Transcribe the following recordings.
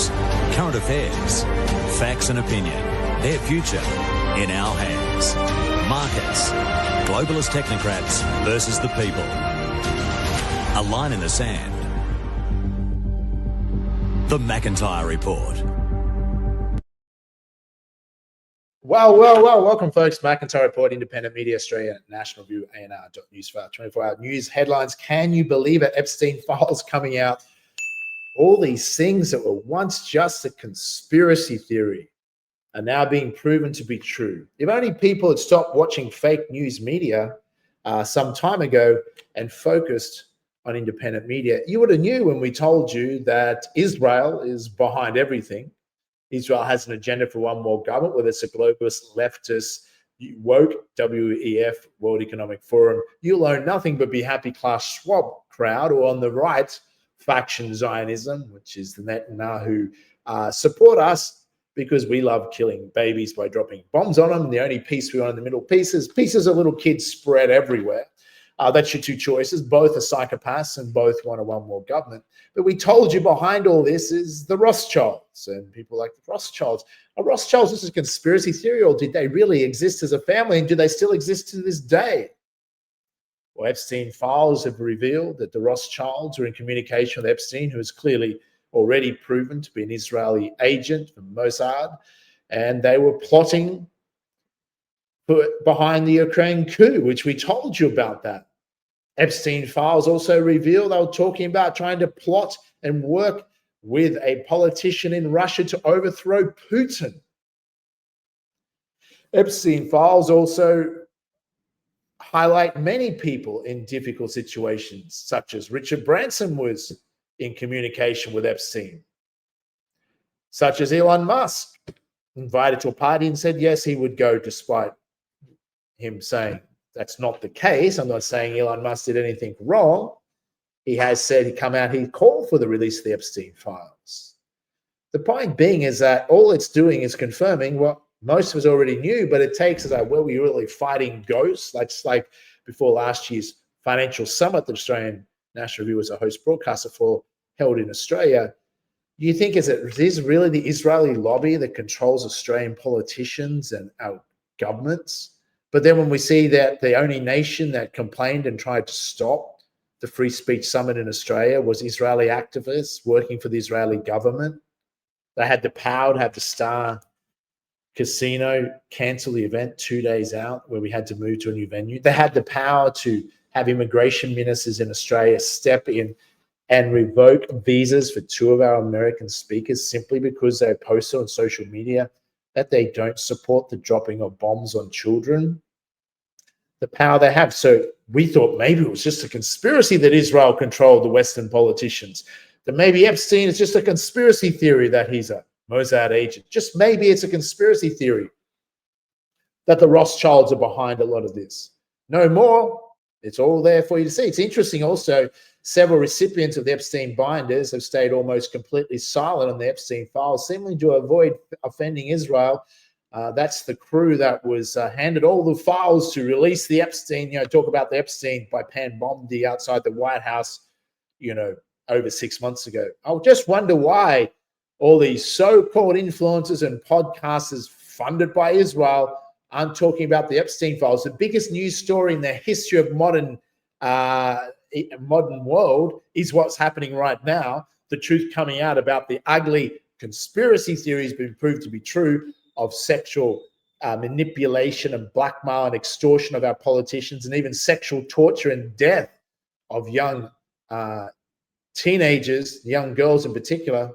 news, current affairs, facts and opinion. Their future in our hands. Markets, globalist technocrats versus the people. A line in the sand. The McIntyre Report. Well, welcome folks. McIntyre Report, Independent Media Australia, National View, ANR.news for our 24-hour news headlines. Can you believe it? Epstein files coming out. All these things that were once just a conspiracy theory are now being proven to be true. If only people had stopped watching fake news media some time ago and focused on independent media. You would have knew when we told you that Israel is behind everything. Israel has an agenda for one world government, whether it's a globalist, leftist, woke, WEF, World Economic Forum. You'll own nothing but be happy Klaus Schwab crowd, or on the right, faction Zionism, which is the Netanyahu, support us because we love killing babies by dropping bombs on them. And the only peace we want in the middle, pieces of little kids spread everywhere. That's your two choices. Both are psychopaths and both want a one world government. But we told you behind all this is the Rothschilds and people like the Rothschilds. Are Rothschilds just a conspiracy theory, or did they really exist as a family, and do they still exist to this day? Well, Epstein files have revealed that the Rothschilds are in communication with Epstein, who is clearly already proven to be an Israeli agent from Mossad, and they were plotting behind the Ukraine coup, which we told you about that. Epstein files also reveal they were talking about trying to plot and work with a politician in Russia to overthrow Putin. Epstein files also highlight many people in difficult situations, such as Richard Branson was in communication with Epstein, such as Elon Musk, invited to a party and said yes, he would go, despite him saying that's not the case. I'm not saying Elon Musk did anything wrong. He has said he called for the release of the Epstein files. The point being is that all it's doing is confirming what most of us already knew, but it takes us like, were we really fighting ghosts? Like before last year's financial summit, the Australian National Review was a host broadcaster for, held in Australia. Do you think is really the Israeli lobby that controls Australian politicians and our governments? But then when we see that the only nation that complained and tried to stop the free speech summit in Australia was Israeli activists working for the Israeli government, they had the power to have the Star Casino cancel the event 2 days out, where we had to move to a new venue. They had the power to have immigration ministers in Australia step in and revoke visas for two of our American speakers simply because they posted on social media that they don't support the dropping of bombs on children. The power they have. So we thought maybe it was just a conspiracy that Israel controlled the Western politicians, that maybe Epstein is just a conspiracy theory that he's a Mossad agent. Just maybe it's a conspiracy theory that the Rothschilds are behind a lot of this. No more. It's all there for you to see. It's interesting also, several recipients of the Epstein binders have stayed almost completely silent on the Epstein files, seemingly to avoid offending Israel. That's the crew that was handed all the files to release the Epstein, talk about the Epstein by Bondi outside the White House, over 6 months ago. I just wonder why all these so-called influencers and podcasters funded by Israel aren't talking about the Epstein files. The biggest news story in the history of modern world is what's happening right now. The truth coming out about the ugly conspiracy theories being proved to be true of sexual manipulation and blackmail and extortion of our politicians, and even sexual torture and death of young teenagers, young girls in particular.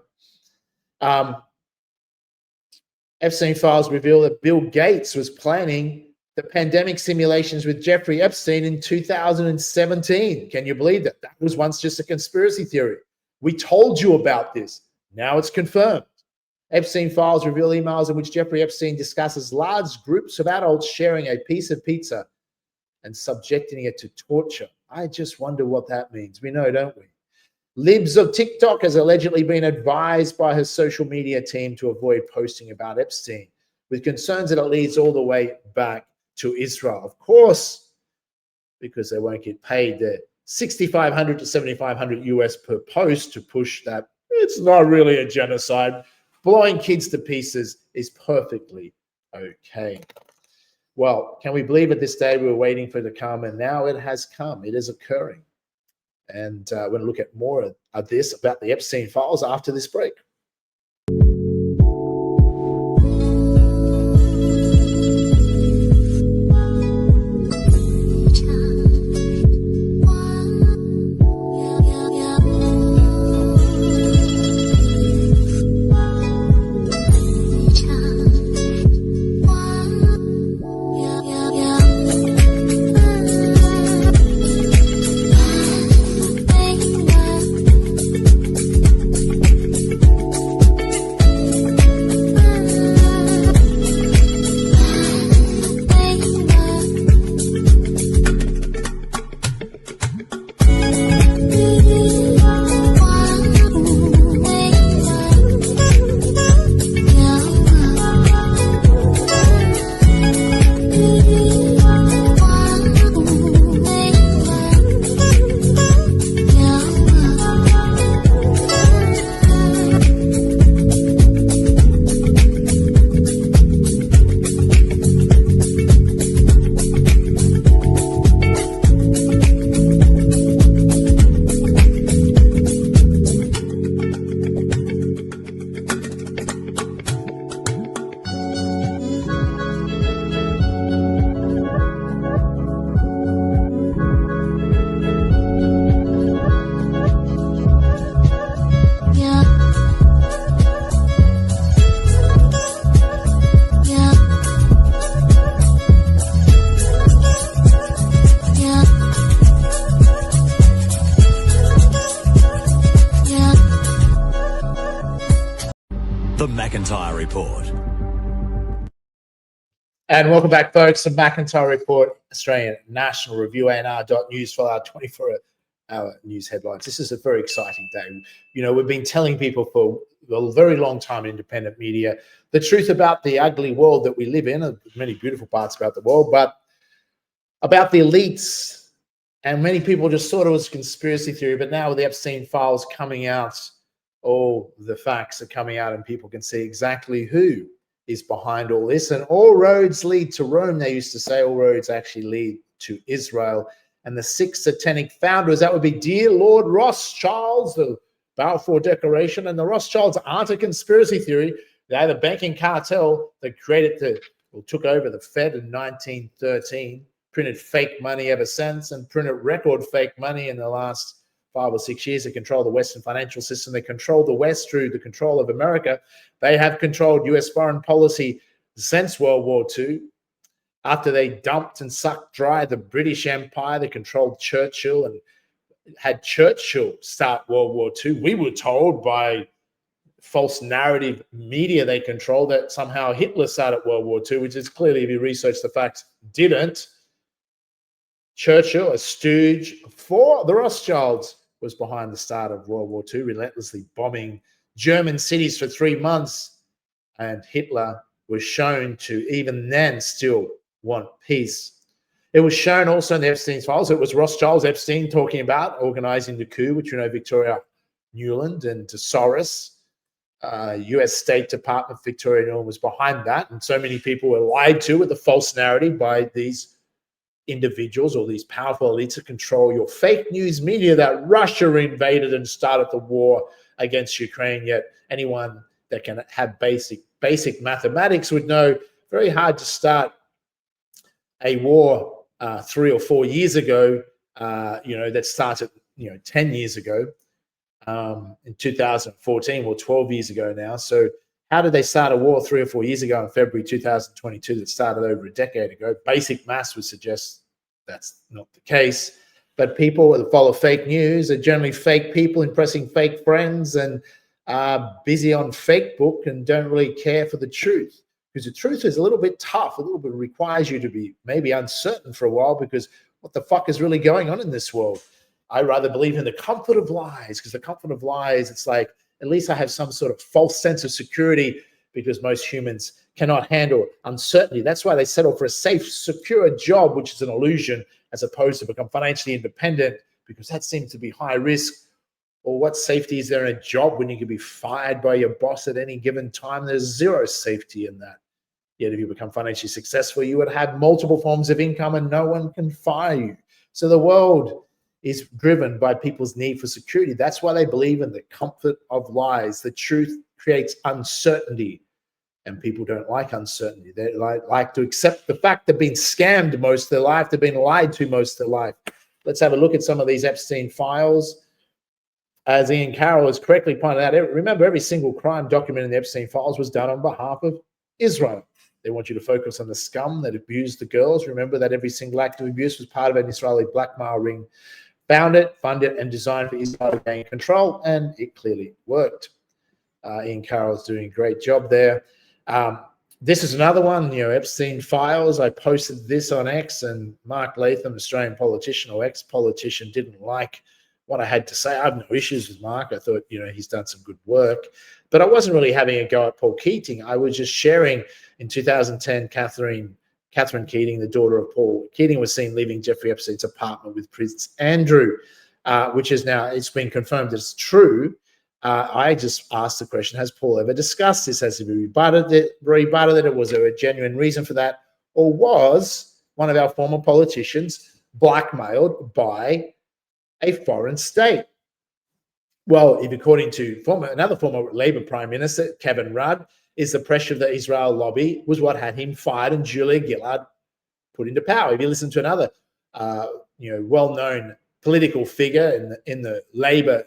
Epstein files reveal that Bill Gates was planning the pandemic simulations with Jeffrey Epstein in 2017. Can you believe that? That was once just a conspiracy theory. We told you about this. Now it's confirmed. Epstein files reveal emails in which Jeffrey Epstein discusses large groups of adults sharing a piece of pizza and subjecting it to torture. I just wonder what that means. We know, don't we? Libs of TikTok has allegedly been advised by her social media team to avoid posting about Epstein, with concerns that it leads all the way back to Israel. Of course, because they won't get paid the $6,500 to $7,500 US per post to push that It's not really a genocide. Blowing kids to pieces is perfectly okay. Well, can we believe at this day we were waiting for it to come, and now it has come. It is occurring. And we're going to look at more of this about the Epstein files after this break. The McIntyre Report. And welcome back, folks. The McIntyre Report, Australian National Review, ANR.news for our 24-hour news headlines. This is a very exciting day. You know, we've been telling people for a very long time in independent media the truth about the ugly world that we live in, many beautiful parts about the world, but about the elites. And many people just thought it was conspiracy theory, but now with the Epstein files coming out, all the facts are coming out and people can see exactly who is behind all this. And all roads lead to Rome, they used to say. All roads actually lead to Israel. And the 6 satanic founders, that would be dear Lord Rothschilds, the Balfour Declaration. And the Rothschilds aren't a conspiracy theory. They're the banking cartel that took over the Fed in 1913, printed fake money ever since, and printed record fake money in the last 5 or 6 years. They control the Western financial system. They control the West through the control of America. They have controlled US foreign policy since World War II. After they dumped and sucked dry the British Empire, they controlled Churchill and had Churchill start World War II. We were told by false narrative media they controlled that somehow Hitler started World War II, which is clearly, if you research the facts, didn't. Churchill, a stooge for the Rothschilds, was behind the start of World War II, relentlessly bombing German cities for 3 months. And Hitler was shown to, even then, still want peace. It was shown also in the Epstein files. It was Rothschilds, Epstein talking about organizing the coup, which you know Victoria Nuland and Soros, US State Department, Victoria Nuland was behind that. And so many people were lied to with the false narrative by these individuals or these powerful elites that control your fake news media, that Russia invaded and started the war against Ukraine. Yet anyone that can have basic mathematics would know very hard to start a war 3 or 4 years ago, that started 10 years ago in 2014, or 12 years ago now. So how did they start a war 3 or 4 years ago in February 2022 that started over a decade ago? Basic maths would suggest that's not the case. But people that follow fake news are generally fake people impressing fake friends and are busy on Facebook and don't really care for the truth. Because the truth is a little bit tough, a little bit requires you to be maybe uncertain for a while, because what the fuck is really going on in this world? I rather believe in the comfort of lies, because the comfort of lies, it's like, at least I have some sort of false sense of security, because most humans cannot handle uncertainty. That's why they settle for a safe, secure job, which is an illusion, as opposed to become financially independent, because that seems to be high risk, Or what safety is there in a job when you can be fired by your boss at any given time? There's zero safety in that. Yet if you become financially successful, you would have multiple forms of income and no one can fire you. So the world is driven by people's need for security. That's why they believe in the comfort of lies. The truth creates uncertainty, and people don't like uncertainty. They like to accept the fact they've been scammed most of their life, they've been lied to most of their life. Let's have a look at some of these Epstein files. As Ian Carroll has correctly pointed out, remember, every single crime documented in the Epstein files was done on behalf of Israel. They want you to focus on the scum that abused the girls. Remember that every single act of abuse was part of an Israeli blackmail ring. Found it, funded it, and designed for Israel to gain control, and it clearly worked. Ian Carroll is doing a great job there. This is another one, Epstein files. I posted this on X, and Mark Latham, Australian politician or ex-politician, didn't like what I had to say. I have no issues with Mark. I thought, he's done some good work. But I wasn't really having a go at Paul Keating. I was just sharing in 2010, Catherine Keating, the daughter of Paul Keating, was seen leaving Jeffrey Epstein's apartment with Prince Andrew, which is now, it's been confirmed it's true. I just asked the question, has Paul ever discussed this? Has he rebutted it? Was there a genuine reason for that? Or was one of our former politicians blackmailed by a foreign state? Well, if according to another former Labour Prime Minister, Kevin Rudd, is the pressure of the Israel lobby was what had him fired and Julia Gillard put into power. If you listen to another, well-known political figure in the Labour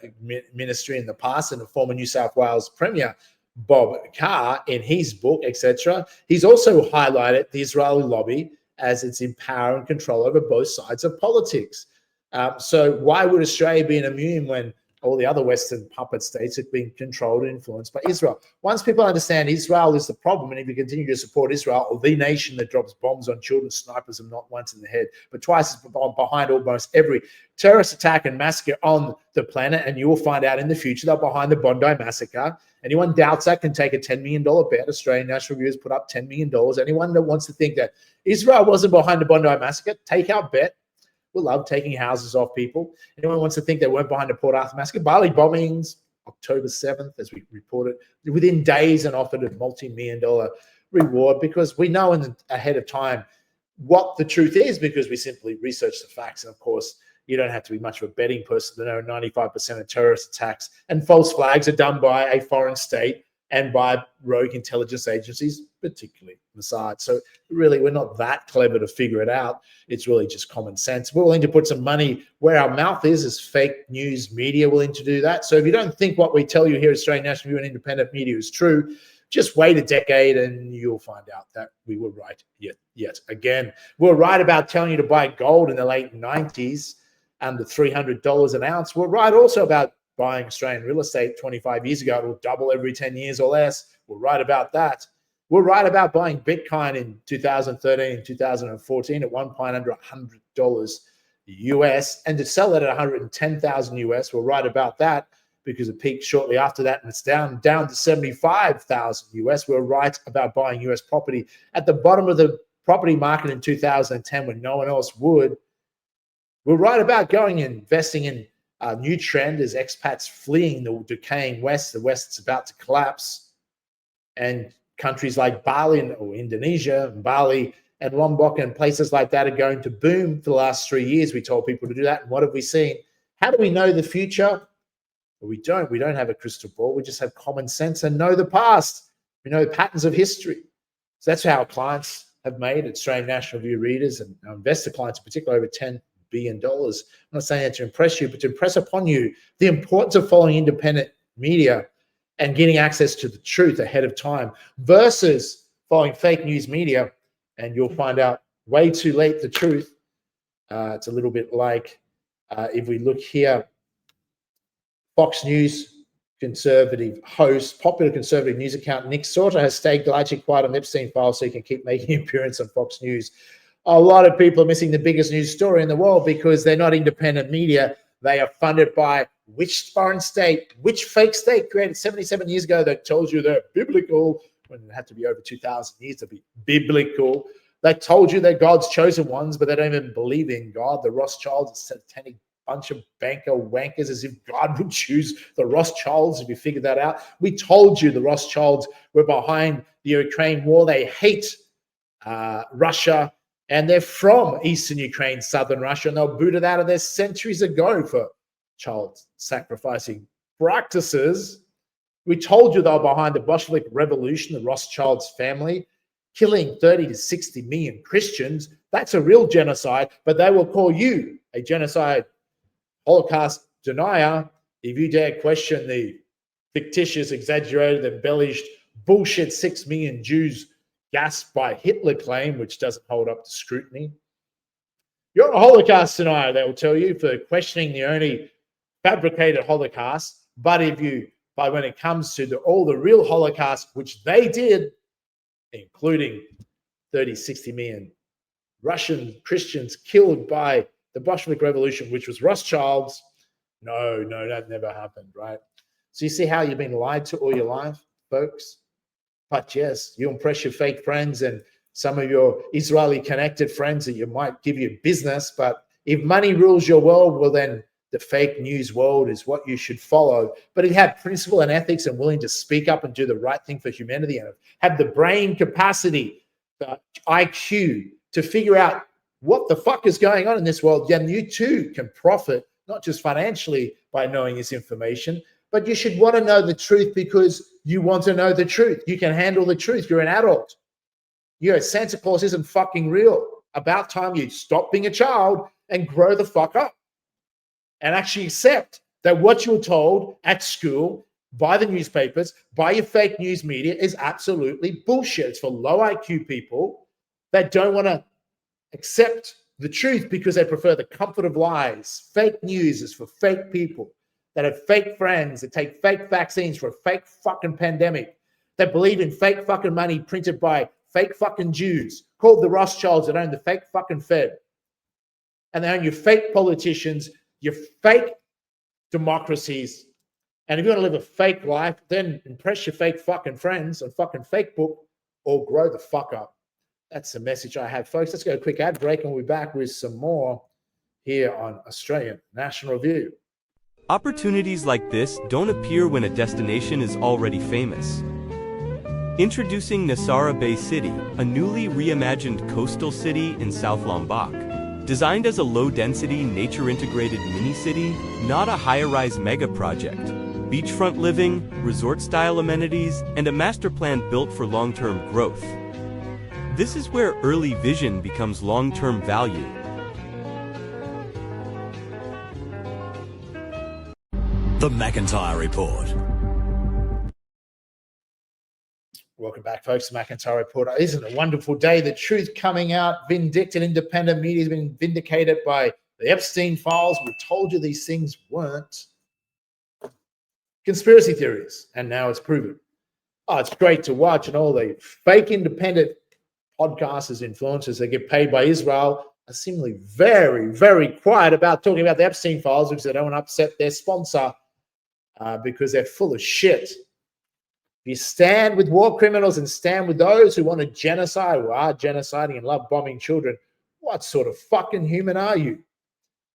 ministry in the past, and the former New South Wales Premier, Bob Carr, in his book, etc., he's also highlighted the Israeli lobby as it's in power and control over both sides of politics. So why would Australia be immune when all the other Western puppet states have been controlled and influenced by Israel? Once people understand Israel is the problem, and if you continue to support Israel, or the nation that drops bombs on children, snipers them not once in the head, but twice as behind almost every terrorist attack and massacre on the planet, and you will find out in the future they're behind the Bondi massacre. Anyone doubts that can take a $10 million bet. Australian National Review has put up $10 million. Anyone that wants to think that Israel wasn't behind the Bondi massacre, take our bet. We love taking houses off people. Anyone wants to think they weren't behind the Port Arthur massacre? Bali bombings, October 7th, as we reported, within days, and offered a multi-million-dollar reward, because we know ahead of time what the truth is, because we simply research the facts. And of course, you don't have to be much of a betting person to know 95% of terrorist attacks and false flags are done by a foreign state and by rogue intelligence agencies, particularly Mossad. So really, we're not that clever to figure it out. It's really just common sense. We're willing to put some money where our mouth is fake news media willing to do that. So if you don't think what we tell you here at Australian National Review and independent media is true, just wait a decade and you'll find out that we were right yet again. We're right about telling you to buy gold in the late 90s under $300 an ounce. We're right also about buying Australian real estate 25 years ago. It will double every 10 years or less. We're right about that. We're right about buying Bitcoin in 2013 and 2014 at one point under $100 US, and to sell it at 110,000 US. We're right about that because it peaked shortly after that and it's down to 75,000 US. We're right about buying US property at the bottom of the property market in 2010 when no one else would. We're right about going and investing in a new trend as expats fleeing the decaying West. The West's about to collapse. And countries like Bali or Indonesia, Bali and Lombok and places like that are going to boom for the last 3 years. We told people to do that. And what have we seen? How do we know the future? Well, we don't. We don't have a crystal ball. We just have common sense and know the past. We know the patterns of history. So that's how our clients have made it. Australian National Review readers and our investor clients in particular, over $10 billion. I'm not saying that to impress you, but to impress upon you the importance of following independent media and getting access to the truth ahead of time versus following fake news media, and you'll find out way too late the truth. It's a little bit like if we look here, Fox News conservative host, popular conservative news account Nick Sauter has stayed largely quiet on Epstein files so he can keep making an appearance on Fox News. A lot of people are missing the biggest news story in the world because they're not independent media. They are funded by which foreign state, which fake state created 77 years ago that told you they're biblical when it had to be over 2,000 years to be biblical. They told you they're God's chosen ones, but they don't even believe in God. The Rothschilds, satanic bunch of banker wankers, as if God would choose the Rothschilds. If you figured that out, we told you the Rothschilds were behind the Ukraine war. They hate Russia, and they're from Eastern Ukraine, Southern Russia, and they were booted out of there centuries ago for child sacrificing practices. We told you they were behind the Bolshevik Revolution, the Rothschilds family, killing 30 to 60 million Christians. That's a real genocide, but they will call you a genocide Holocaust denier if you dare question the fictitious, exaggerated, embellished bullshit 6 million Jews gassed by Hitler claim, which doesn't hold up to scrutiny. You're a Holocaust denier, they will tell you, for questioning the only fabricated Holocaust. But when it comes to all the real Holocaust, which they did, including 30, 60 million Russian Christians killed by the Bolshevik Revolution, which was Rothschilds, no, that never happened, right? So you see how you've been lied to all your life, folks? But yes, you impress your fake friends and some of your Israeli-connected friends that you might give you business. But if money rules your world, well, then the fake news world is what you should follow. But if you have principle and ethics and willing to speak up and do the right thing for humanity and have the brain capacity, the IQ to figure out what the fuck is going on in this world, then you too can profit, not just financially by knowing this information, but you should want to know the truth because you want to know the truth. You can handle the truth. You're an adult. Santa Claus isn't fucking real. About time you stop being a child and grow the fuck up and actually accept that what you were told at school, by the newspapers, by your fake news media is absolutely bullshit. It's for low IQ people that don't want to accept the truth because they prefer the comfort of lies. Fake news is for fake people that have fake friends, that take fake vaccines for a fake fucking pandemic, that believe in fake fucking money printed by fake fucking Jews, called the Rothschilds, that own the fake fucking Fed. And they own your fake politicians, your fake democracies. And if you want to live a fake life, then impress your fake fucking friends on fucking Facebook or grow the fuck up. That's the message I have, folks. Let's go a quick ad break and we'll be back with some more here on Australian National Review. Opportunities like this don't appear when a destination is already famous. Introducing Nasara Bay City, a newly reimagined coastal city in South Lombok. Designed as a low-density, nature-integrated mini-city, not a high-rise mega-project. Beachfront living, resort-style amenities, and a master plan built for long-term growth. This is where early vision becomes long-term value. The McIntyre Report. Welcome back, folks, to McIntyre Report. Isn't it a wonderful day? The truth coming out, vindicted, independent media has been vindicated by the Epstein files. We told you these things weren't conspiracy theories, and now it's proven. Oh, it's great to watch, and all the fake independent podcasters, influencers that get paid by Israel are seemingly very, very quiet about talking about the Epstein files because they don't want to upset their sponsor because they're full of shit. If you stand with war criminals and stand with those who want to genocide, who are genociding and love bombing children, what sort of fucking human are you?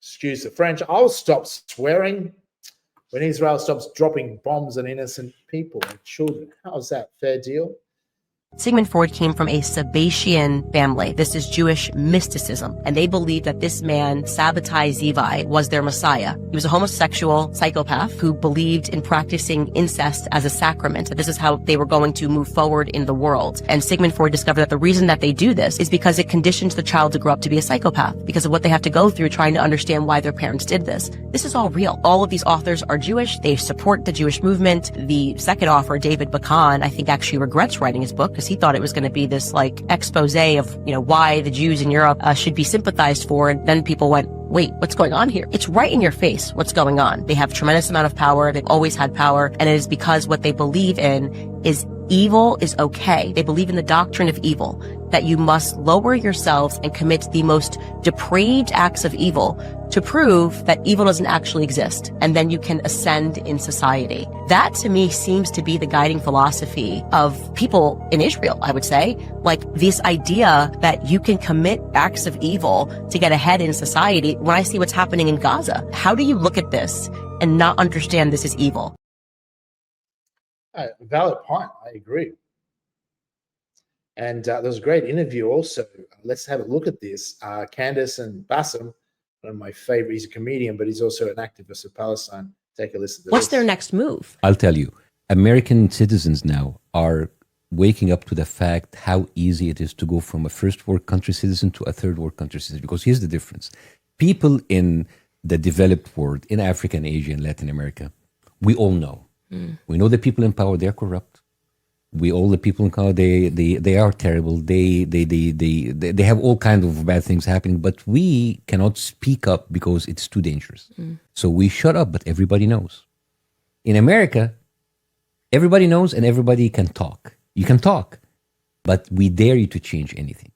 Excuse the French. I'll stop swearing when Israel stops dropping bombs on innocent people and children. How's that? Fair deal? Sigmund Freud came from a Sabbatean family. This is Jewish mysticism. And they believed that this man, Sabbatai Zevi, was their messiah. He was a homosexual psychopath who believed in practicing incest as a sacrament. This is how they were going to move forward in the world. And Sigmund Freud discovered that the reason that they do this is because it conditions the child to grow up to be a psychopath because of what they have to go through trying to understand why their parents did this. This is all real. All of these authors are Jewish. They support the Jewish movement. The second author, David Bakan, I think actually regrets writing his book because he thought it was going to be this like expose of, why the Jews in Europe should be sympathized for. And then people went, wait, what's going on here? It's right in your face what's going on. They have tremendous amount of power. They've always had power. And it is because what they believe in is evil is okay. They believe in the doctrine of evil, that you must lower yourselves and commit the most depraved acts of evil to prove that evil doesn't actually exist, and then you can ascend in society. That, to me, seems to be the guiding philosophy of people in Israel, I would say. Like, this idea that you can commit acts of evil to get ahead in society. When I see what's happening in Gaza, how do you look at this and not understand this is evil? Valid point. I agree. And there was a great interview also. Let's have a look at this. Candace and Bassem, one of my favorite, he's a comedian, but he's also an activist of Palestine. Take a listen to What's this. their next move? I'll tell you, American citizens now are waking up to the fact how easy it is to go from a first world country citizen to a third world country citizen. Because here's the difference. People in the developed world, in Africa and Asia and Latin America, we all know. We know the people in power, they're corrupt. All the people in power, they are terrible. They have all kinds of bad things happening, but we cannot speak up because it's too dangerous. So we shut up, but everybody knows. In America, everybody knows and everybody can talk. You can talk, but we dare you to change anything.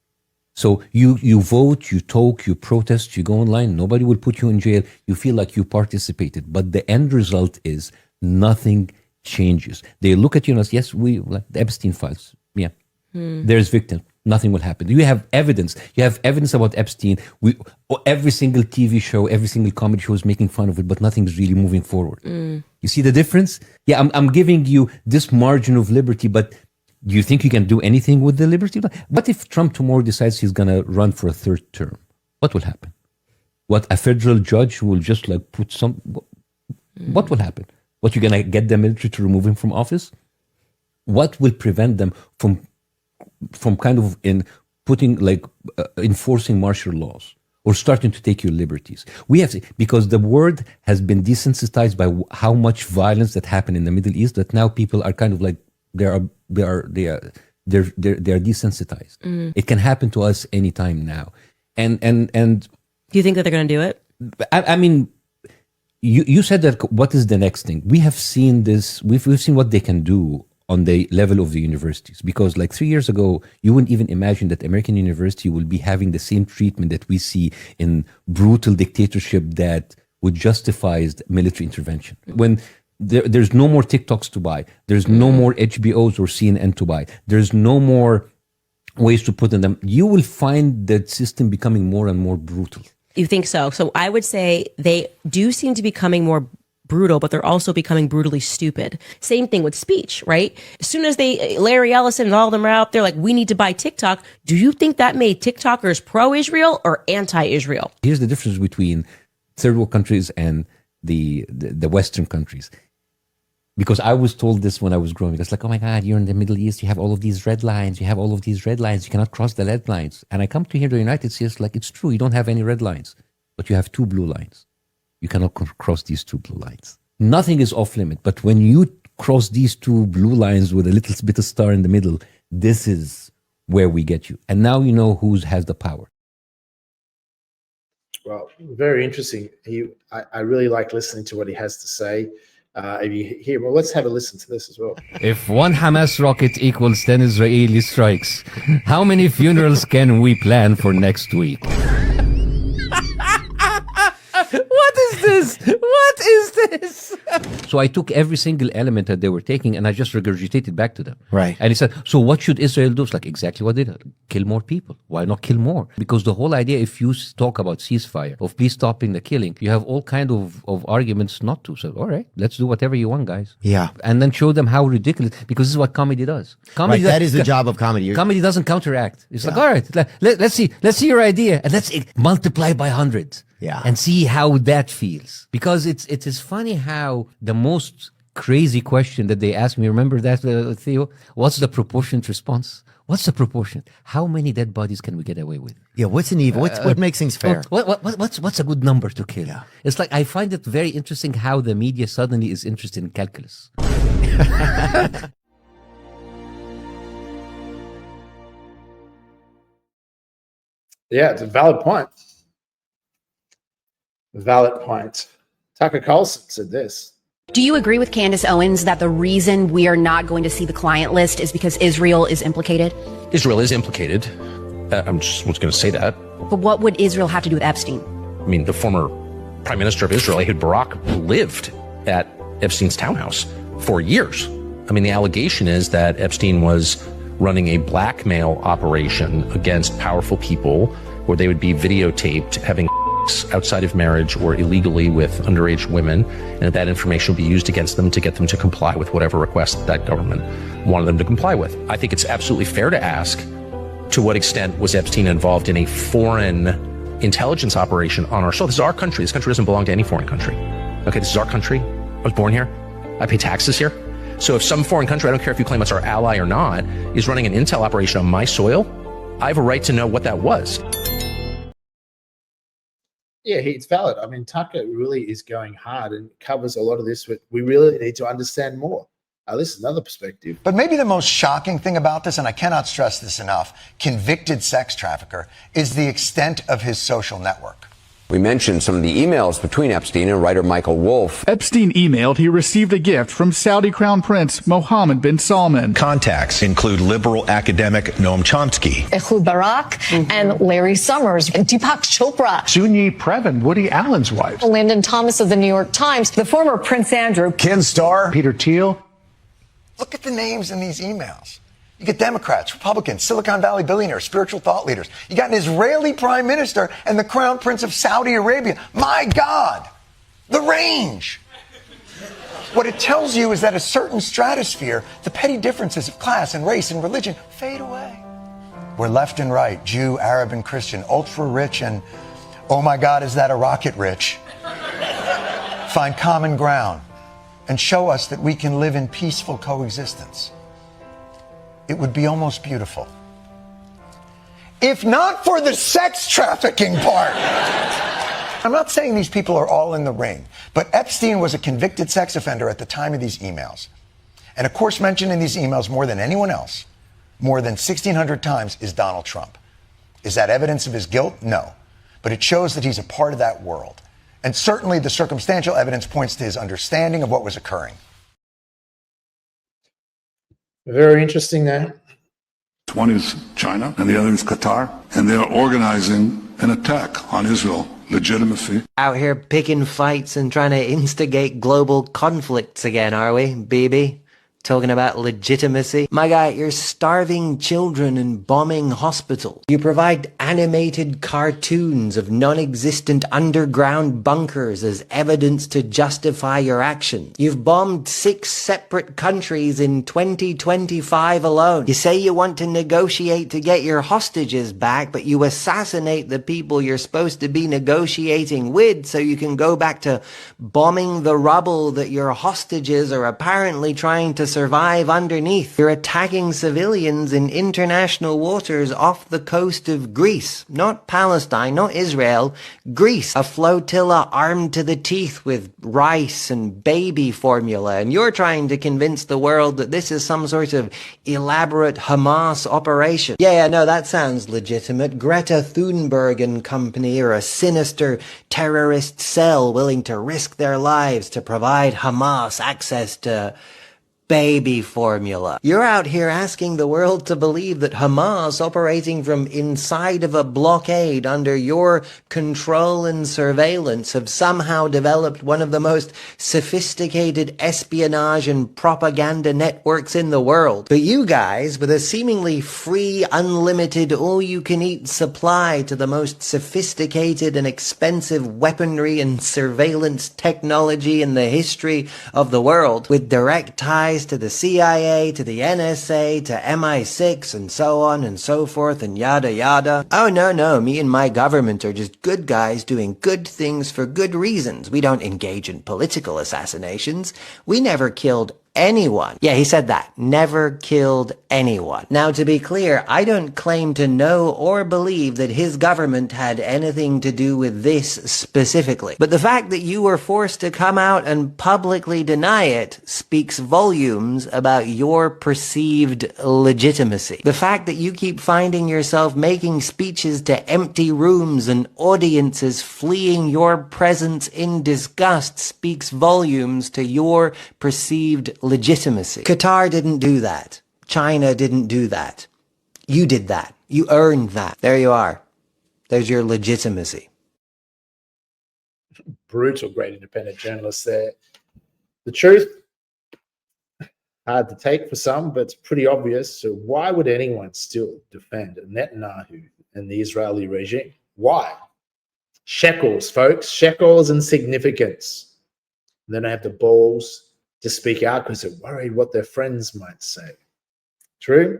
So you vote, you talk, you protest, you go online, nobody will put you in jail. You feel like you participated, but the end result is nothing changes. They look at you and say, yes, like the Epstein files. Yeah, there's victims. Nothing will happen. You have evidence. You have evidence about Epstein. Every single TV show, every single comedy show is making fun of it, but nothing's really moving forward. You see the difference? Yeah, I'm giving you this margin of liberty, but do you think you can do anything with the liberty? What if Trump tomorrow decides he's going to run for a third term? What will happen? What, a federal judge will just like put some... What will happen? What, you're going to get the military to remove him from office? What will prevent them from kind of putting like enforcing martial laws or starting to take your liberties? We have to, because the world has been desensitized by how much violence that happened in the Middle East, that now people are kind of like they're desensitized. It can happen to us anytime now, and Do you think that they're going to do it? I mean. You said that what is the next thing? We have seen this, we've seen what they can do on the level of the universities. Because like 3 years ago, you wouldn't even imagine that American university will be having the same treatment that we see in brutal dictatorship that would justify military intervention. When there's no more TikToks to buy, there's no more HBOs or CNN to buy, there's no more ways to put in them, you will find that system becoming more and more brutal. You think so? So I would say they do seem to be becoming more brutal, but they're also becoming brutally stupid. Same thing with speech, right? As soon as Larry Ellison and all of them are out there like, we need to buy TikTok, do you think that made TikTokers pro-Israel or anti-Israel? Here's the difference between third world countries and the Western countries. Because I was told this when I was growing. It's like, oh my God, you're in the Middle East. You have all of these red lines. You have all of these red lines. You cannot cross the red lines. And I come to here to the United States, like, it's true. You don't have any red lines, but you have two blue lines. You cannot cross these two blue lines. Nothing is off limit. But when you cross these two blue lines with a little bit of star in the middle, this is where we get you. And now you know who has the power. Well, very interesting. I really like listening to what he has to say. If you hear, well, let's have a listen to this as well. If one Hamas rocket equals 10 Israeli strikes, how many funerals can we plan for next week? What is this? What is this? So I took every single element that they were taking and I just regurgitated back to them. Right. And he said, so what should Israel do? It's like exactly what they did. Kill more people. Why not kill more? Because the whole idea, if you talk about ceasefire, of please stopping the killing, you have all kind of arguments not to. So, all right, let's do whatever you want, guys. Yeah. And then show them how ridiculous, because this is what comedy does. Comedy that is the job of comedy. Comedy doesn't counteract. It's like, all right, let's see your idea and let's multiply by hundreds. Yeah. And see how that feels. Because it is funny how the most crazy question that they asked me, remember that, Theo? What's the proportionate response? What's the proportion? How many dead bodies can we get away with? Yeah, what's an evil? What makes things fair? What's a good number to kill? Yeah. It's like, I find it very interesting how the media suddenly is interested in calculus. Yeah, it's a valid point. Valid point. Tucker Carlson said this. Do you agree with Candace Owens that the reason we are not going to see the client list is because Israel is implicated? Israel is implicated. I'm just going to say that. But what would Israel have to do with Epstein? I mean, the former Prime Minister of Israel, Ehud Barak, lived at Epstein's townhouse for years. I mean, the allegation is that Epstein was running a blackmail operation against powerful people where they would be videotaped having outside of marriage or illegally with underage women, and that information will be used against them to get them to comply with whatever request that government wanted them to comply with. I think it's absolutely fair to ask, to what extent was Epstein involved in a foreign intelligence operation on our soil? This is our country. This country doesn't belong to any foreign country. Okay, this is our country. I was born here. I pay taxes here. So if some foreign country, I don't care if you claim it's our ally or not, is running an intel operation on my soil, I have a right to know what that was. Yeah, it's valid. I mean, Tucker really is going hard and covers a lot of this, but we really need to understand more. This is another perspective. But maybe the most shocking thing about this, and I cannot stress this enough, convicted sex trafficker, is the extent of his social network. We mentioned some of the emails between Epstein and writer Michael Wolff. Epstein emailed he received a gift from Saudi Crown Prince Mohammed bin Salman. Contacts include liberal academic Noam Chomsky, Ehud Barak, and Larry Summers, and Deepak Chopra, Sunyi Previn, Woody Allen's wife, Landon Thomas of the New York Times, the former Prince Andrew, Ken Starr, Peter Thiel. Look at the names in these emails. You get Democrats, Republicans, Silicon Valley billionaires, spiritual thought leaders. You got an Israeli prime minister and the crown prince of Saudi Arabia. My God, the range. What it tells you is that a certain stratosphere, the petty differences of class and race and religion fade away. We're left and right, Jew, Arab, and Christian, ultra rich and, oh my God, is that a rocket rich? Find common ground and show us that we can live in peaceful coexistence. It would be almost beautiful. If not for the sex trafficking part. I'm not saying these people are all in the ring, but Epstein was a convicted sex offender at the time of these emails. And of course, mentioned in these emails more than anyone else, more than 1,600 times, is Donald Trump. Is that evidence of his guilt? No. But it shows that he's a part of that world. And certainly the circumstantial evidence points to his understanding of what was occurring. Very interesting there. One is China and the other is Qatar, and they're organizing an attack on Israel. Legitimacy. Out here picking fights and trying to instigate global conflicts again, are we, baby? Talking about legitimacy. My guy, you're starving children and bombing hospitals. You provide animated cartoons of non-existent underground bunkers as evidence to justify your actions. You've bombed 6 separate countries in 2025 alone. You say you want to negotiate to get your hostages back, but you assassinate the people you're supposed to be negotiating with so you can go back to bombing the rubble that your hostages are apparently trying to survive underneath. You're attacking civilians in international waters off the coast of Greece. Not Palestine, not Israel. Greece. A flotilla armed to the teeth with rice and baby formula. And you're trying to convince the world that this is some sort of elaborate Hamas operation. Yeah, no, that sounds legitimate. Greta Thunberg and company are a sinister terrorist cell willing to risk their lives to provide Hamas access to baby formula. You're out here asking the world to believe that Hamas, operating from inside of a blockade under your control and surveillance, have somehow developed one of the most sophisticated espionage and propaganda networks in the world. But you guys, with a seemingly free, unlimited, all-you-can-eat supply to the most sophisticated and expensive weaponry and surveillance technology in the history of the world, with direct ties to the CIA, to the NSA, to MI6, and so on and so forth, and yada yada. Oh, no, me and my government are just good guys doing good things for good reasons. We don't engage in political assassinations. We never killed anyone. Yeah, he said that. Never killed anyone. Now, to be clear, I don't claim to know or believe that his government had anything to do with this specifically. But the fact that you were forced to come out and publicly deny it speaks volumes about your perceived legitimacy. The fact that you keep finding yourself making speeches to empty rooms and audiences fleeing your presence in disgust speaks volumes to your perceived legitimacy. Qatar didn't do that. China didn't do that. You did that. You earned that. There you are. There's your legitimacy. Brutal, great independent journalists there. The truth, hard to take for some, but it's pretty obvious. So why would anyone still defend Netanyahu and the Israeli regime? Why? Shekels, folks. Shekels and significance. And then they have the balls to speak out because they're worried what their friends might say. True?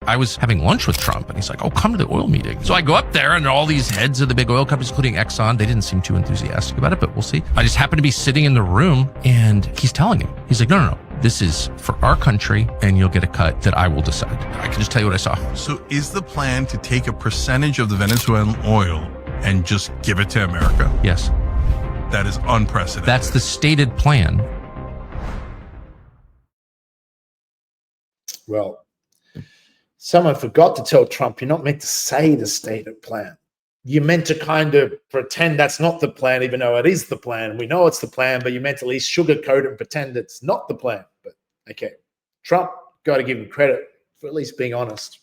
I was having lunch with Trump, and he's like, oh, come to the oil meeting. So I go up there, and all these heads of the big oil companies, including Exxon, they didn't seem too enthusiastic about it, but we'll see. I just happened to be sitting in the room, and he's telling him, he's like, no, this is for our country, and you'll get a cut that I will decide. I can just tell you what I saw. So is the plan to take a percentage of the Venezuelan oil and just give it to America? Yes. That is unprecedented. That's the stated plan. Well, someone forgot to tell Trump, you're not meant to say the stated plan. You're meant to kind of pretend that's not the plan, even though it is the plan. We know it's the plan, but you're meant to at least sugarcoat and pretend it's not the plan. But okay, Trump, got to give him credit for at least being honest.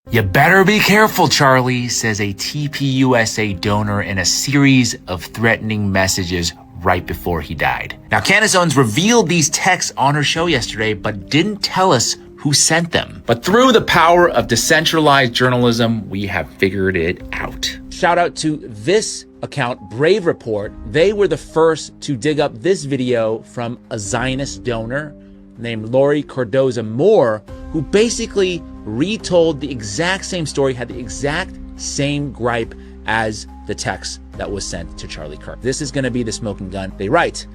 You better be careful, Charlie, says a TPUSA donor in a series of threatening messages right before he died. Now, Candace Owens revealed these texts on her show yesterday, but didn't tell us who sent them. But through the power of decentralized journalism, we have figured it out. Shout out to this account, Brave Report. They were the first to dig up this video from a Zionist donor named Lori Cardoza Moore, who basically retold the exact same story, had the exact same gripe as the text that was sent to Charlie Kirk. This is going to be the smoking gun. They write,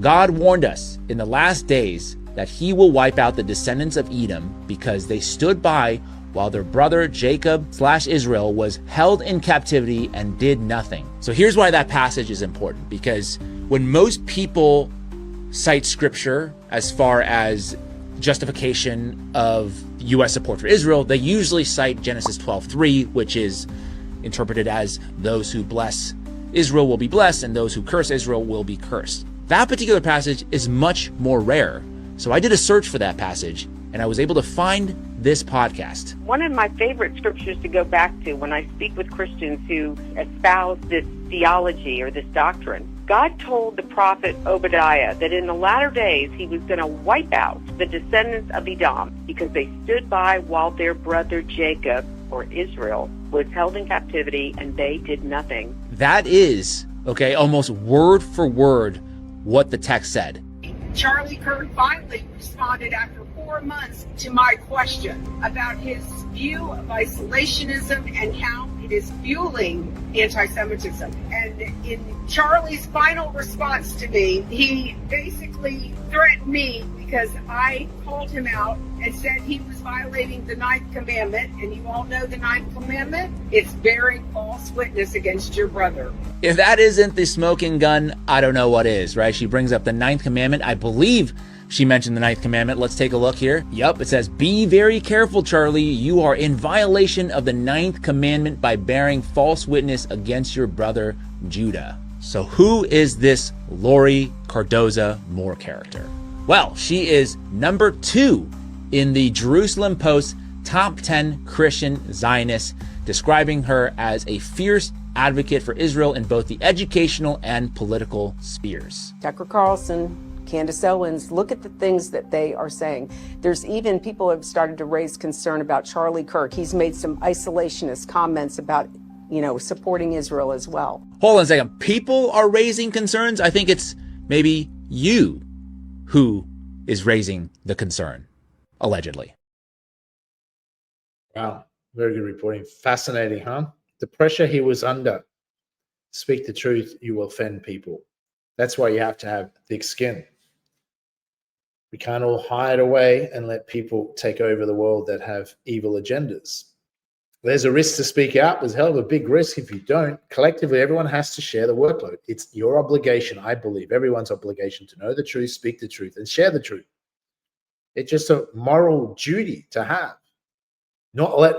God warned us in the last days that he will wipe out the descendants of Edom because they stood by while their brother Jacob/Israel was held in captivity and did nothing. So here's why that passage is important, because when most people cite scripture as far as justification of U.S. support for Israel, they usually cite Genesis 12:3, which is interpreted as those who bless Israel will be blessed and those who curse Israel will be cursed. That particular passage is much more rare. So I did a search for that passage and I was able to find this podcast. One of my favorite scriptures to go back to when I speak with Christians who espouse this theology or this doctrine, God told the prophet Obadiah that in the latter days he was going to wipe out the descendants of Edom because they stood by while their brother Jacob, or Israel, was held in captivity and they did nothing. That is, okay, almost word for word what the text said. Charlie Kirk finally responded after 4 months to my question about his view of isolationism and how it is fueling anti-Semitism. And in Charlie's final response to me, he basically threatened me because I called him out and said he was violating the 9th commandment. And you all know the 9th commandment? It's bearing false witness against your brother. If that isn't the smoking gun, I don't know what is, right? She brings up the 9th commandment. I believe she mentioned the 9th commandment. Let's take a look here. Yep, it says, be very careful, Charlie. You are in violation of the 9th commandment by bearing false witness against your brother Judah. So who is this Lori Cardoza Moore character? Well, she is number 2 in the Jerusalem Post top 10 Christian Zionists, describing her as a fierce advocate for Israel in both the educational and political spheres. Tucker Carlson, Candace Owens, look at the things that they are saying. There's even people have started to raise concern about Charlie Kirk. He's made some isolationist comments about, supporting Israel as well. Hold on a second. People are raising concerns? I think it's maybe you who is raising the concern, allegedly. Wow, very good reporting. Fascinating, huh? The pressure he was under. Speak the truth, you will offend people. That's why you have to have thick skin. We can't all hide away and let people take over the world that have evil agendas. There's a risk to speak out. There's a hell of a big risk if you don't. Collectively, everyone has to share the workload. It's your obligation, I believe, everyone's obligation to know the truth, speak the truth, and share the truth. It's just a moral duty to have. Not let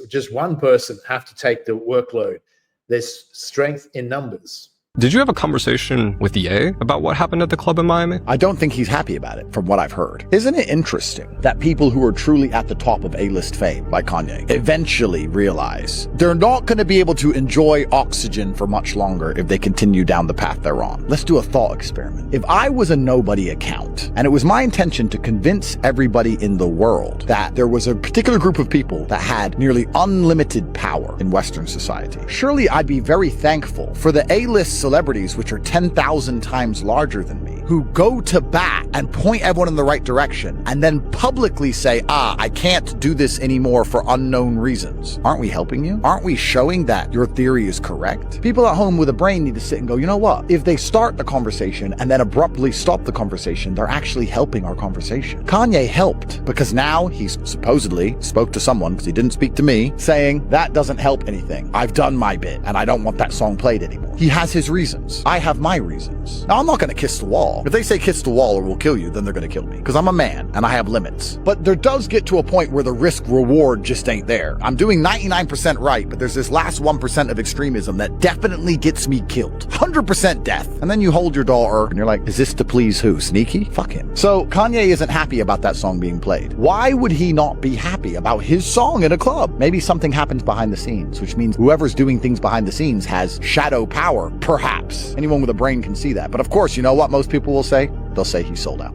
just one person have to take the workload. There's strength in numbers. Did you have a conversation with Ye about what happened at the club in Miami? I don't think he's happy about it, from what I've heard. Isn't it interesting that people who are truly at the top of A-list fame, like Kanye, eventually realize they're not going to be able to enjoy oxygen for much longer if they continue down the path they're on? Let's do a thought experiment. If I was a nobody account, and it was my intention to convince everybody in the world that there was a particular group of people that had nearly unlimited power in Western society, surely I'd be very thankful for the A-list celebrities, which are 10,000 times larger than me, who go to bat and point everyone in the right direction and then publicly say, I can't do this anymore for unknown reasons. Aren't we helping you? Aren't we showing that your theory is correct? People at home with a brain need to sit and go, you know what? If they start the conversation and then abruptly stop the conversation, they're actually helping our conversation. Kanye helped because now he's supposedly spoke to someone, because he didn't speak to me, saying that doesn't help anything. I've done my bit and I don't want that song played anymore. He has his reasons. I have my reasons. Now, I'm not going to kiss the wall. If they say kiss the wall or we'll kill you, then they're going to kill me, because I'm a man and I have limits. But there does get to a point where the risk reward just ain't there. I'm doing 99% right, but there's this last 1% of extremism that definitely gets me killed. 100% death. And then you hold your daughter and you're like, is this to please who? Sneaky? Fuck him. So Kanye isn't happy about that song being played. Why would he not be happy about his song in a club? Maybe something happens behind the scenes, which means whoever's doing things behind the scenes has shadow power, perhaps. Anyone with a brain can see that. But of course, you know what most people will say? They'll say he sold out.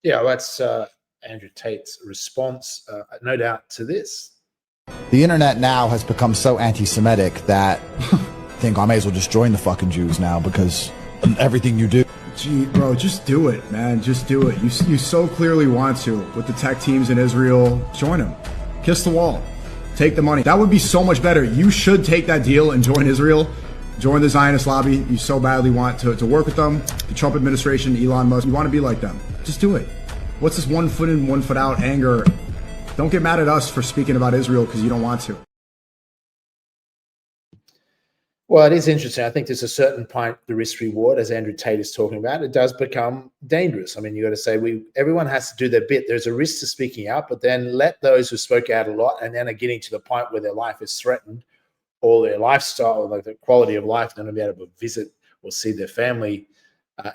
Yeah, that's Andrew Tate's response, no doubt, to this. The internet now has become so anti-Semitic that I think I may as well just join the fucking Jews now, because everything you do. Gee, bro, just do it, man. Just do it. You so clearly want to. With the tech teams in Israel, join them. Kiss the wall. Take the money. That would be so much better. You should take that deal and join Israel. Join the Zionist lobby. You so badly want to work with them. The Trump administration, Elon Musk, you want to be like them. Just do it. What's this 1 foot in, 1 foot out anger? Don't get mad at us for speaking about Israel because you don't want to. Well, it is interesting. I think there's a certain point, the risk reward, as Andrew Tate is talking about, it does become dangerous. I mean, you got to say everyone has to do their bit. There's a risk to speaking out, but then let those who spoke out a lot and then are getting to the point where their life is threatened, or their lifestyle, like the quality of life, they're not going to be able to visit or see their family,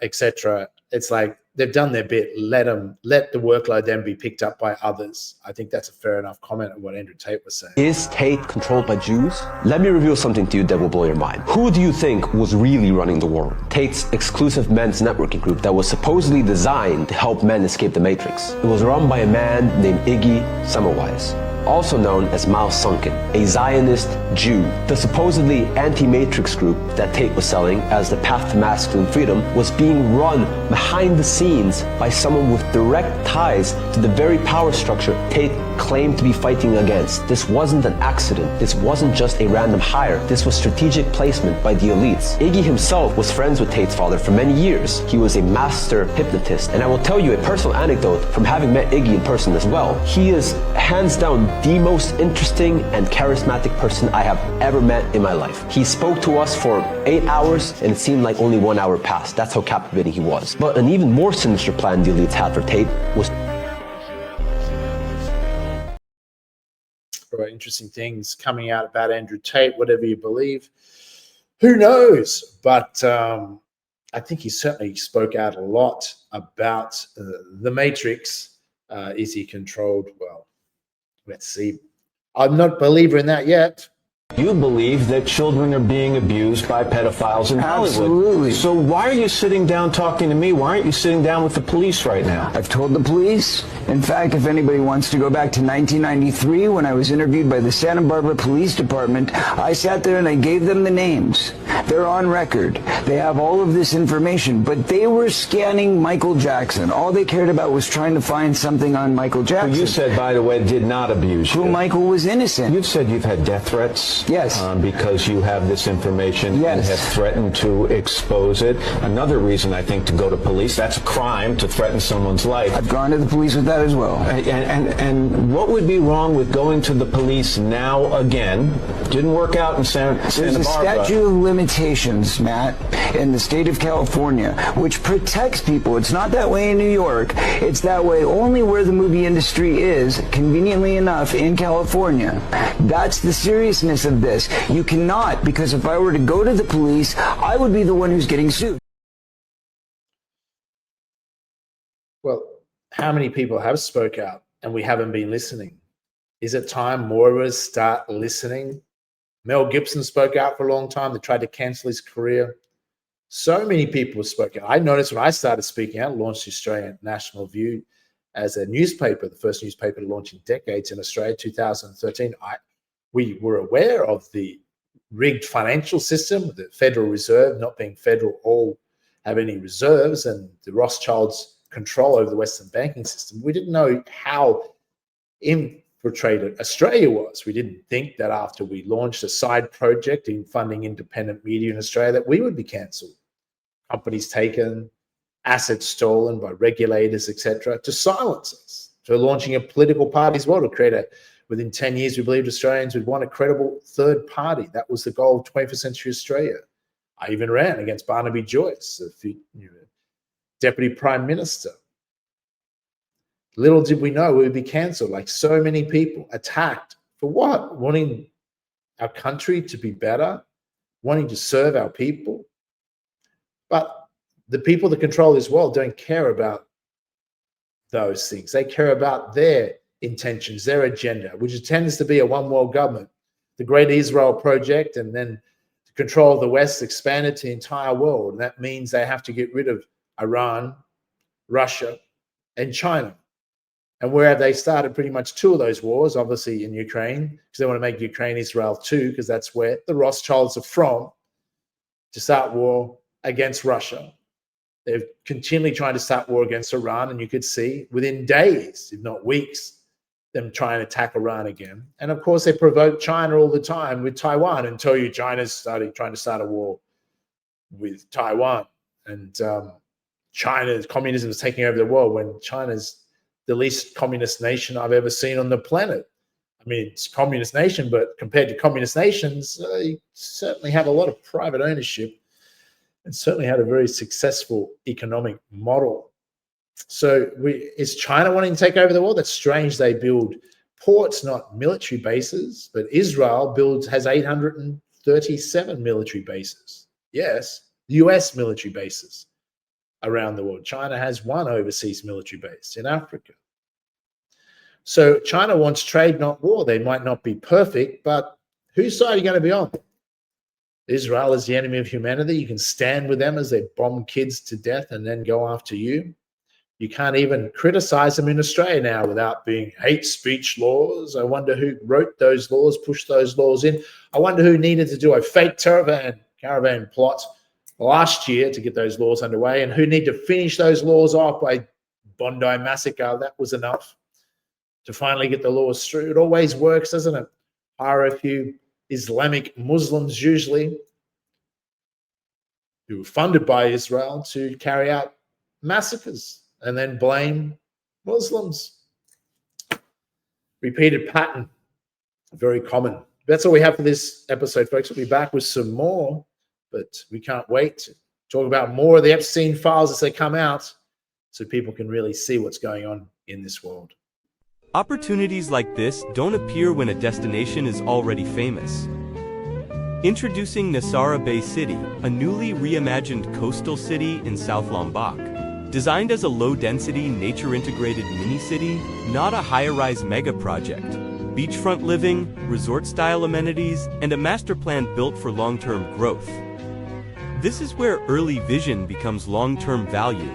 etc. It's like they've done their bit. Let the workload then be picked up by others. I think that's a fair enough comment on what Andrew Tate was saying. Is Tate controlled by Jews? Let me reveal something to you that will blow your mind. Who do you think was really running the world? Tate's exclusive men's networking group that was supposedly designed to help men escape the Matrix. It was run by a man named Iggy Semmelweis, also known as Miles Sunken, a Zionist Jew. The supposedly anti-Matrix group that Tate was selling as the path to masculine freedom was being run behind the scenes by someone with direct ties to the very power structure Tate claimed to be fighting against. This wasn't an accident. This wasn't just a random hire. This was strategic placement by the elites. Iggy himself was friends with Tate's father for many years. He was a master hypnotist. And I will tell you a personal anecdote from having met Iggy in person as well. He is hands down the most interesting and charismatic person I have ever met in my life. He spoke to us for 8 hours and it seemed like only 1 hour passed. That's how captivating he was. But an even more sinister plan the elites had for Tate was... Interesting things coming out about Andrew Tate, whatever you believe. Who knows? But I think he certainly spoke out a lot about the Matrix. Is he controlled? Well, let's see. I'm not a believer in that yet. You believe that children are being abused by pedophiles in Hollywood. Absolutely. So why are you sitting down talking to me? Why aren't you sitting down with the police right now? I've told the police. In fact, if anybody wants to go back to 1993 when I was interviewed by the Santa Barbara Police Department, I sat there and I gave them the names. They're on record. They have all of this information, but they were scanning Michael Jackson. All they cared about was trying to find something on Michael Jackson. Who you said, by the way, did not abuse you. Who Michael was innocent. You've said you've had death threats police. Yes. Because you have this information Yes. and have threatened to expose it. Another reason, I think, to go to police, that's a crime to threaten someone's life. I've gone to the police with that as well. And what would be wrong with going to the police now again? Didn't work out in Santa There's Barbara. a statute of limitations, Matt, in the state of California, which protects people. It's not that way in New York. It's that way only where the movie industry is, conveniently enough, in California. That's the seriousness of this. You cannot, because if I were to go to the police, I would be the one who's getting sued. Well, how many people have spoke out and we haven't been listening? Is it time more of us start listening? Mel Gibson spoke out for a long time. They tried to cancel his career. So many people spoke out. I noticed when I started speaking out, launched the Australian National View as a newspaper, the first newspaper to launch in decades in Australia, 2013. We were aware of the rigged financial system, the Federal Reserve not being federal, all have any reserves, and the Rothschilds' control over the Western banking system. We didn't know how infiltrated Australia was. We didn't think that after we launched a side project in funding independent media in Australia that we would be cancelled. Companies taken, assets stolen by regulators, etc., to silence us, to launching a political party as well, to create within 10 years, we believed Australians would want a credible third party. That was the goal of 21st century Australia. I even ran against Barnaby Joyce, Deputy Prime Minister. Little did we know we would be cancelled, like so many people, attacked. For what? Wanting our country to be better, wanting to serve our people. But the people that control this world don't care about those things. They care about their intentions, their agenda, which tends to be a one world government. The Great Israel Project, and then to control the West, expanded to the entire world. And that means they have to get rid of Iran, Russia, and China. And where have they started pretty much two of those wars? Obviously in Ukraine, because they want to make Ukraine Israel too, because that's where the Rothschilds are from, to start war against Russia. They're continually trying to start war against Iran, and you could see within days, if not weeks, them trying to attack Iran again. And of course, they provoke China all the time with Taiwan and tell you China's trying to start a war with Taiwan. And China's communism is taking over the world when China's the least communist nation I've ever seen on the planet. I mean, it's a communist nation, but compared to communist nations, they certainly have a lot of private ownership and certainly had a very successful economic model. So is China wanting to take over the world? That's strange. They build ports, not military bases, but Israel has 837 military bases. Yes, US military bases around the world. China has one overseas military base in Africa. So China wants trade, not war. They might not be perfect, but whose side are you going to be on? Israel is the enemy of humanity. You can stand with them as they bomb kids to death and then go after you. You can't even criticize them in Australia now without being hate speech laws. I wonder who wrote those laws, pushed those laws in. I wonder who needed to do a fake caravan plot last year to get those laws underway, and who need to finish those laws off by Bondi massacre. That was enough to finally get the laws through. It always works, doesn't it? Hire a few Islamic Muslims, usually, who were funded by Israel to carry out massacres and then blame Muslims. Repeated pattern, very common. That's all we have for this episode, folks. We'll be back with some more, but we can't wait to talk about more of the Epstein files as they come out so people can really see what's going on in this world. Opportunities like this don't appear when a destination is already famous. Introducing Nasara Bay City, a newly reimagined coastal city in South Lombok. Designed as a low-density, nature-integrated mini-city, not a high-rise mega-project. Beachfront living, resort-style amenities, and a master plan built for long-term growth. This is where early vision becomes long-term value.